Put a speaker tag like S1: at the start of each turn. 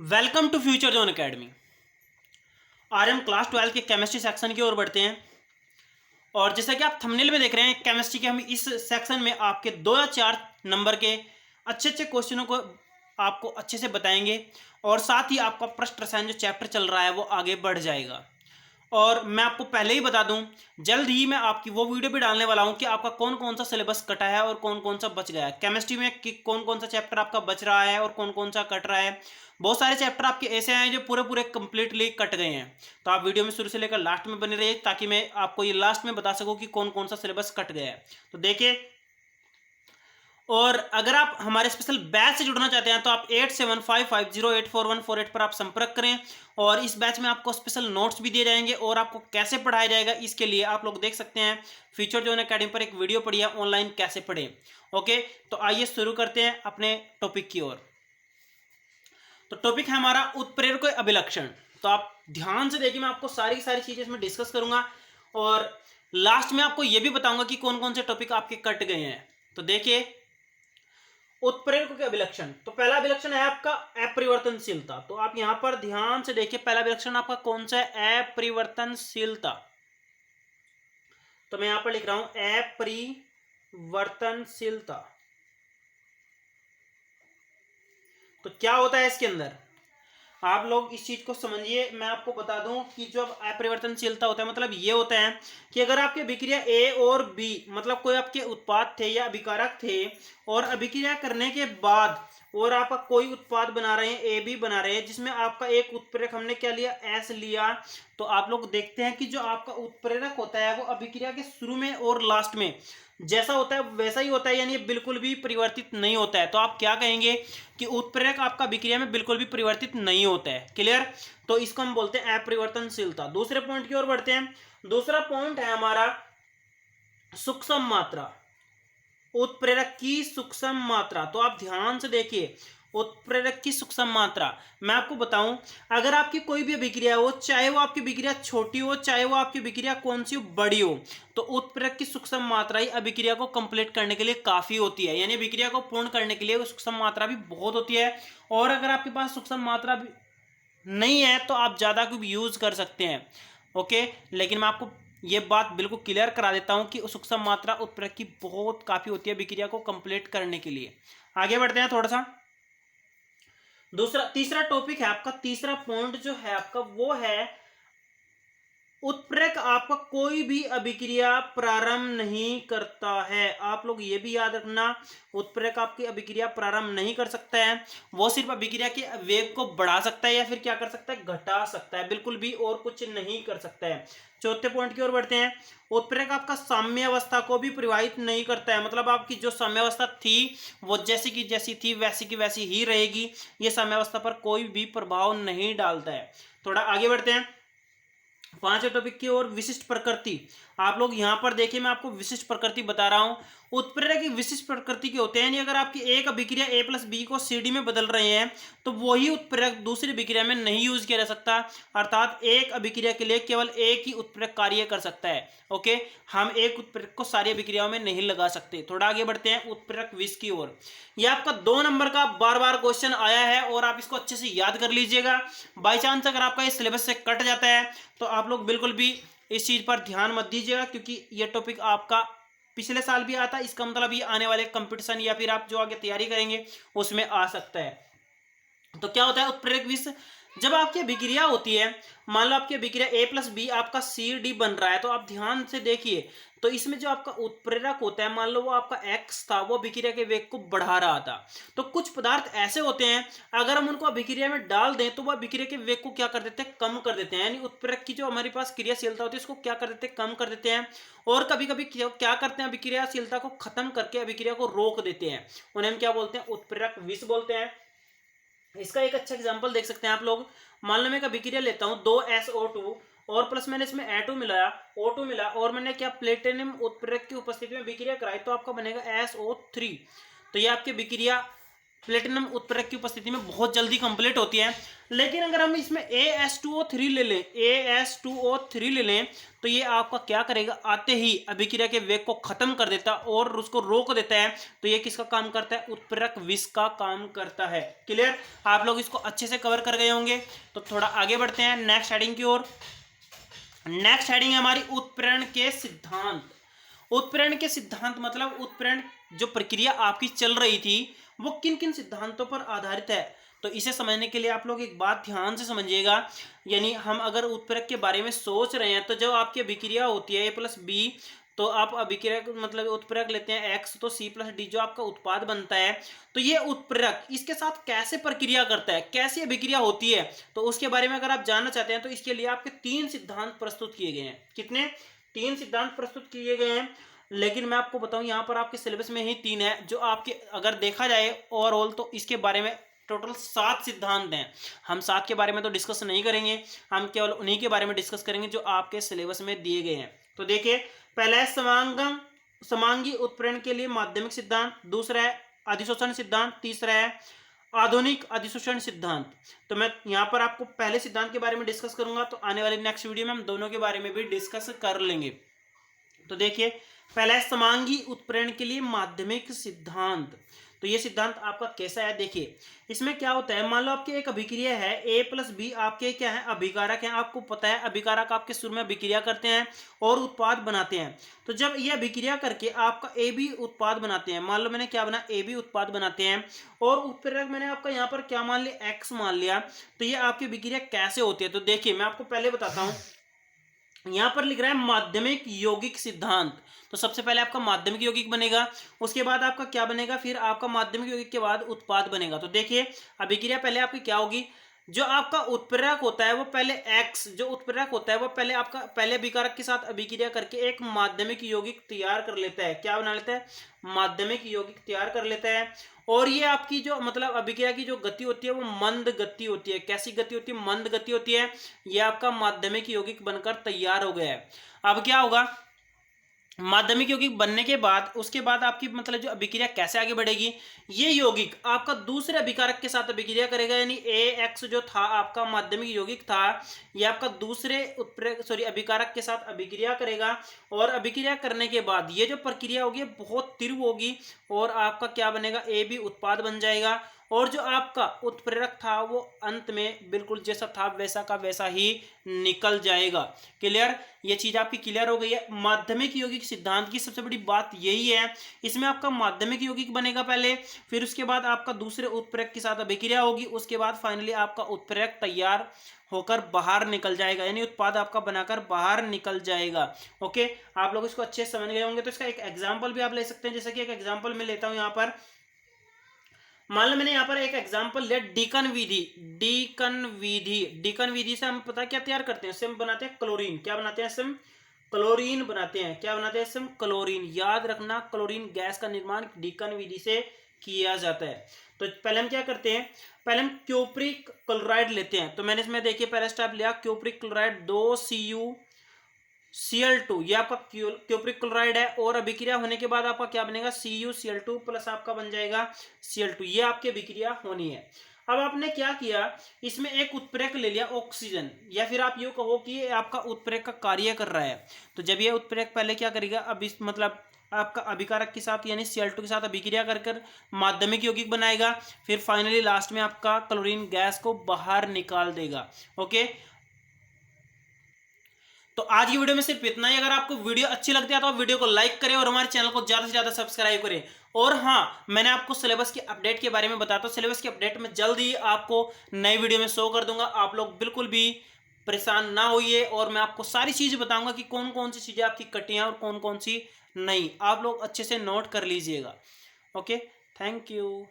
S1: Welcome to future zone academy. आज हम class 12 के केमिस्ट्री सेक्शन की ओर बढ़ते हैं। और जैसा कि आप थंबनेल में देख रहे हैं, केमिस्ट्री के हम इस सेक्शन में आपके 2 या 4 नंबर के अच्छे अच्छे क्वेश्चनों को आपको अच्छे से बताएंगे। और साथ ही आपका पृष्ठ रसायन जो चैप्टर चल रहा है वो आगे बढ़ जाएगा। और मैं आपको पहले ही बता दूं, जल्द ही मैं आपकी वो वीडियो भी डालने वाला हूं कि आपका कौन कौन सा सिलेबस कटा है और कौन कौन सा बच गया है। केमिस्ट्री में कि कौन कौन सा चैप्टर आपका बच रहा है और कौन कौन सा कट रहा है। बहुत सारे चैप्टर आपके ऐसे हैं जो पूरे पूरे कंप्लीटली कट गए हैं। तो आप वीडियो में शुरू से लेकर लास्ट में बने रहिए ताकि मैं आपको ये लास्ट में बता सकूं कि कौन कौन सा सिलेबस कट गया है। तो देखिए, और अगर आप हमारे स्पेशल बैच से जुड़ना चाहते हैं तो आप 8755084148 पर आप संपर्क करें। और इस बैच में आपको स्पेशल नोट्स भी दिए जाएंगे और आपको कैसे पढ़ाया जाएगा इसके लिए आप लोग देख सकते हैं, फ्यूचर जोन एकेडमी पर एक वीडियो पड़ी है, ऑनलाइन कैसे पढ़ें। ओके, तो आइए शुरू करते हैं अपने टॉपिक की ओर। तो टॉपिक है हमारा उत्प्रेरक अभिलक्षण। तो आप ध्यान से देखिए, मैं आपको सारी की सारी चीजें इसमें डिस्कस करूंगा और लास्ट में आपको यह भी बताऊंगा कि कौन कौन से टॉपिक आपके कट गए हैं। तो देखिए, उत्प्रेरकों के अभिलक्षण। तो पहला अभिलक्षण है आपका अपरिवर्तनशीलता। तो आप यहां पर ध्यान से देखिए, पहला अभिलक्षण आपका कौन सा है? अपरिवर्तनशीलता। तो मैं यहां पर लिख रहा हूं अपरिवर्तनशीलता। तो क्या होता है इसके अंदर, आप लोग इस चीज को समझिए। मैं आपको बता दूं कि जो अपरिवर्तनशीलता होता है मतलब ये होता है कि अगर आपके अभिक्रिया ए और बी, मतलब कोई आपके उत्पाद थे या अभिकारक थे, और अभिक्रिया करने के बाद और आपका कोई उत्पाद बना रहे हैं, ए बी बना रहे हैं, जिसमें आपका एक उत्प्रेरक हमने क्या लिया? एस लिया। तो आप लोग देखते हैं कि जो आपका उत्प्रेरक होता है वो अभिक्रिया के शुरू में और लास्ट में जैसा होता है वैसा ही होता है, यानी बिल्कुल भी परिवर्तित नहीं होता है। तो आप क्या कहेंगे कि उत्प्रेरक आपका अभिक्रिया में बिल्कुल भी परिवर्तित नहीं होता है। क्लियर? तो इसको हम बोलते हैं अपरिवर्तनशीलता। दूसरे पॉइंट की ओर बढ़ते हैं। दूसरा पॉइंट है हमारा सूक्ष्म मात्रा, उत्प्रेरक की सूक्ष्म मात्रा। तो आप ध्यान से देखिए, उत्प्रेरक की सूक्ष्म मात्रा। मैं आपको बताऊं, अगर आपकी कोई भी अभिक्रिया हो, चाहे वो आपकी अभिक्रिया छोटी हो, चाहे वो आपकी अभिक्रिया कौन सी बड़ी हो, तो उत्प्रेरक की सूक्ष्म मात्रा ही अभिक्रिया को कंप्लीट करने के लिए काफी होती है। यानी अभिक्रिया को पूर्ण करने के लिए वो सूक्ष्म मात्रा भी बहुत होती है। और अगर आपके पास सूक्ष्म मात्रा भी नहीं है तो आप ज्यादा को भी यूज कर सकते हैं। ओके, लेकिन मैं आपको ये बात बिल्कुल क्लियर करा देता हूं कि सूक्ष्म मात्रा उत्प्रेरक की बहुत काफी होती है अभिक्रिया को कंप्लीट करने के लिए। आगे बढ़ते हैं थोड़ा सा। तीसरा टॉपिक है आपका, तीसरा पॉइंट जो है आपका वो है उत्प्रेरक आपका कोई भी अभिक्रिया प्रारंभ नहीं करता है। आप लोग ये भी याद रखना, उत्प्रेरक आपकी अभिक्रिया प्रारंभ नहीं कर सकता है। वो सिर्फ अभिक्रिया के वेग को बढ़ा सकता है या फिर क्या कर सकता है? घटा सकता है, बिल्कुल भी और कुछ नहीं कर सकता है। चौथे पॉइंट की ओर बढ़ते हैं। उत्प्रेरक आपका साम्यावस्था को भी प्रभावित नहीं करता है, मतलब आपकी जो साम्यावस्था थी वो जैसी की जैसी थी वैसी की वैसी ही रहेगी। ये साम्यावस्था पर कोई भी प्रभाव नहीं डालता है। थोड़ा आगे बढ़ते हैं पांचवें टॉपिक की ओर, विशिष्ट प्रकृति। आप लोग यहां पर देखिए, मैं आपको विशिष्ट प्रकृति बता रहा हूं। उत्प्रेरक की विशिष्ट प्रकृति के होते हैं, यानी अगर आपकी एक अभिक्रिया ए प्लस बी को सी डी में बदल रहे हैं तो वही उत्प्रेरक दूसरी अभिक्रिया में नहीं यूज किया जा सकता। अर्थात एक अभिक्रिया के लिए केवल एक ही उत्प्रेरक कार्य कर सकता है। ओके, हम एक उत्प्रेरक को सारी अभिक्रियाओं में नहीं लगा सकते। थोड़ा आगे बढ़ते हैं उत्प्रेरक विष की ओर। यह आपका 2 नंबर का बार बार क्वेश्चन आया है और आप इसको अच्छे से याद कर लीजिएगा। बाई चांस अगर आपका इस सिलेबस से कट जाता है तो आप लोग बिल्कुल भी इस चीज पर ध्यान मत दीजिएगा, क्योंकि ये टॉपिक आपका पिछले साल भी आता है। इसका मतलब ये आने वाले कंपटीशन या फिर आप जो आगे तैयारी करेंगे उसमें आ सकता है। तो क्या होता है उत्प्रेरक विष? जब आपकी अभिक्रिया होती है, मान लो आपकी अभिक्रिया ए प्लस बी आपका सी डी बन रहा है, तो आप ध्यान से देखिए, तो इसमें जो आपका उत्प्रेरक होता है, मान लो वो आपका एक्स था, वो अभिक्रिया के वेग को बढ़ा रहा था। तो कुछ पदार्थ ऐसे होते हैं, अगर हम उनको अभिक्रिया में डाल दें तो वो अभिक्रिया के वेग को क्या कर देते हैं? कम कर देते हैं। यानी उत्प्रेरक की जो हमारे पास क्रियाशीलता होती है उसको क्या कर देते हैं? कम कर देते हैं। और कभी कभी क्या करते हैं? अभिक्रियाशीलता को खत्म करके अभिक्रिया को रोक देते हैं। उन्हें हम क्या बोलते हैं? उत्प्रेरक विष बोलते हैं। इसका एक अच्छा एग्जांपल देख सकते हैं आप लोग। मान लो मैं एक अभिक्रिया लेता हूं, 2SO2 और प्लस मैंने इसमें A2 मिलाया, O2 मिला, और मैंने क्या प्लेटिनम उत्प्रेरक की उपस्थिति में अभिक्रिया कराई, तो आपका बनेगा SO3। तो ये आपकी अभिक्रिया प्लेटिनम उत्प्रेरक की उपस्थिति में बहुत जल्दी कंप्लीट होती है। लेकिन अगर हम इसमें AS2O3 ले लें, AS2O3 ले लें, तो ये आपका क्या करेगा, आते ही अभिक्रिया के वेग को खत्म कर देता है और उसको रोक देता है। तो ये किसका काम करता है, उत्प्रेरक विष का काम करता है। क्लियर, आप लोग इसको अच्छे से कवर कर गए होंगे। तो थोड़ा आगे बढ़ते हैं नेक्स्ट हेडिंग की ओर। नेक्स्ट हेडिंग है हमारी उत्प्रेरण के सिद्धांत। उत्प्रेरण के सिद्धांत मतलब उत्प्रेरण जो प्रक्रिया आपकी चल रही थी वो किन किन सिद्धांतों पर आधारित है। तो इसे समझने के लिए आप लोग एक बात ध्यान से समझिएगा, यानी हम अगर उत्प्रेरक के बारे में सोच रहे हैं तो जब आपकी अभिक्रिया होती है A+B, तो आप अभिक्रिया मतलब उत्प्रेरक लेते हैं X, तो C+D जो आपका उत्पाद बनता है। तो ये उत्प्रेरक इसके साथ कैसे प्रक्रिया करता है, कैसी अभिक्रिया होती है, तो उसके बारे में अगर आप जानना चाहते हैं तो इसके लिए आपके 3 सिद्धांत प्रस्तुत किए गए हैं। कितने, 3 सिद्धांत प्रस्तुत किए गए हैं। लेकिन मैं आपको बताऊं यहाँ पर आपके सिलेबस में ही 3 है, जो आपके अगर देखा जाए ओवरऑल तो इसके बारे में टोटल 7 सिद्धांत हैं। हम 7 के बारे में तो डिस्कस नहीं करेंगे, हम केवल उन्हीं के बारे में डिस्कस करेंगे जो आपके सिलेबस में दिए गए हैं। तो देखिए, पहला है समांगी उत्प्रेरण के लिए माध्यमिक सिद्धांत, दूसरा है अधिशोषण सिद्धांत, तीसरा है आधुनिक अधिशोषण सिद्धांत। तो मैं यहाँ पर आपको पहले सिद्धांत के बारे में डिस्कस करूंगा, तो आने वाले नेक्स्ट वीडियो में हम दोनों के बारे में भी डिस्कस कर लेंगे। तो देखिए, पहला है समांगी उत्प्रेरण के लिए माध्यमिक सिद्धांत। तो ये सिद्धांत आपका कैसा है, देखिए इसमें क्या होता है, मान लो आपकी एक अभिक्रिया है A+B, आपके क्या है, अभिकारक हैं। आपको पता है अभिकारक आपके शुरू में अभिक्रिया करते हैं और उत्पाद बनाते हैं। तो जब ये अभिक्रिया करके आपका AB उत्पाद बनाते हैं, मान लो मैंने क्या बना, AB उत्पाद बनाते हैं, और उत्प्रेरक मैंने आपका यहाँ पर क्या मान लिया, X मान लिया। तो ये आपकी अभिक्रिया कैसे होती है, तो देखिए मैं आपको पहले बताता हूँ। यहां पर लिख रहा है माध्यमिक यौगिक सिद्धांत। तो सबसे पहले आपका माध्यमिक यौगिक बनेगा, उसके बाद आपका क्या बनेगा, फिर आपका माध्यमिक यौगिक के बाद उत्पाद बनेगा। तो देखिए अभिक्रिया पहले आपकी क्या होगी, जो आपका उत्प्रेरक होता है वो पहले X, जो उत्प्रेरक होता है वो पहले आपका पहले अभिकारक के साथ अभिक्रिया करके एक माध्यमिक यौगिक तैयार कर लेता है। क्या बना लेता है, माध्यमिक यौगिक तैयार कर लेता है। और ये आपकी जो मतलब अभिक्रिया की जो गति होती है वो मंद गति होती है। कैसी गति होती है, मंद गति होती है। ये आपका माध्यमिक यौगिक बनकर तैयार हो गया है। अब क्या होगा, माध्यमिक यौगिक बनने के बाद उसके बाद आपकी मतलब जो अभिक्रिया कैसे आगे बढ़ेगी, ये यौगिक आपका दूसरे अभिकारक के साथ अभिक्रिया करेगा, यानी AX जो था आपका माध्यमिक यौगिक था, ये आपका दूसरे अभिकारक के साथ अभिक्रिया करेगा। और अभिक्रिया करने के बाद ये जो प्रक्रिया होगी बहुत तीव्र होगी और आपका क्या बनेगा, AB उत्पाद बन जाएगा। और जो आपका उत्प्रेरक था वो अंत में बिल्कुल जैसा था वैसा का वैसा ही निकल जाएगा। क्लियर, ये चीज आपकी क्लियर हो गई है। माध्यमिक यौगिक सिद्धांत की सबसे बड़ी बात यही है, इसमें आपका माध्यमिक यौगिक बनेगा पहले, फिर उसके बाद आपका दूसरे उत्प्रेरक के साथ अभिक्रिया होगी, उसके बाद फाइनली आपका उत्प्रेरक तैयार होकर बाहर निकल जाएगा, यानी उत्पाद आपका बनाकर बाहर निकल जाएगा। ओके, आप लोग इसको अच्छे से समझ गए होंगे। तो इसका एक एग्जाम्पल भी आप ले सकते हैं, जैसे कि एक एग्जाम्पल मैं लेता हूं यहाँ पर। मान लो मैंने यहाँ पर एक एग्जांपल लिया, डीकन विधि। डीकन विधि से हम पता क्या तैयार करते हैं, उससे हम बनाते हैं क्लोरीन। क्या बनाते हैं, इससे हम क्लोरीन बनाते हैं। क्या बनाते हैं, इससे हम क्लोरीन। याद रखना, क्लोरीन गैस का निर्माण डीकन विधि से किया जाता है। तो पहले हम क्या करते हैं, पहले हम क्यूप्रिक क्लोराइड लेते हैं। तो मैंने इसमें देखिए पहला स्टेप लिया, क्यूप्रिक क्लोराइड 2CuCl2, ये आपका क्यूप्रिक क्लोराइड है। और अभिक्रिया होने के बाद आपका क्या बनेगा, CuCl2 प्लस आपका बन जाएगा Cl2। ये आपकी अभिक्रिया होनी है। अब आपने क्या किया, इसमें एक उत्प्रेरक ले लिया ऑक्सीजन, या फिर आप यूँ कहो कि ये आपका उत्प्रेरक का कार्य कर रहा है। तो जब ये उत्प्रेरक पहले क्या करेगा, अब इस मतलब आपका अभिकारक के साथ यानी Cl2 के साथ अभिक्रिया कर कर माध्यमिक यौगिक बनाएगा, फिर फाइनली लास्ट में आपका क्लोरीन गैस को बाहर निकाल देगा। ओके, तो आज की वीडियो में सिर्फ इतना ही। अगर आपको वीडियो अच्छी लगती है तो आप वीडियो को लाइक करें और हमारे चैनल को ज्यादा से ज्यादा सब्सक्राइब करें। और हाँ, मैंने आपको सिलेबस की अपडेट के बारे में बताया, तो सिलेबस की अपडेट में जल्द ही आपको नई वीडियो में शो कर दूंगा। आप लोग बिल्कुल भी परेशान ना होइए, और मैं आपको सारी चीजें बताऊंगा कि कौन कौन सी चीजें आपकी कटी हैं और कौन कौन सी नहीं। आप लोग अच्छे से नोट कर लीजिएगा। Okay, thank you.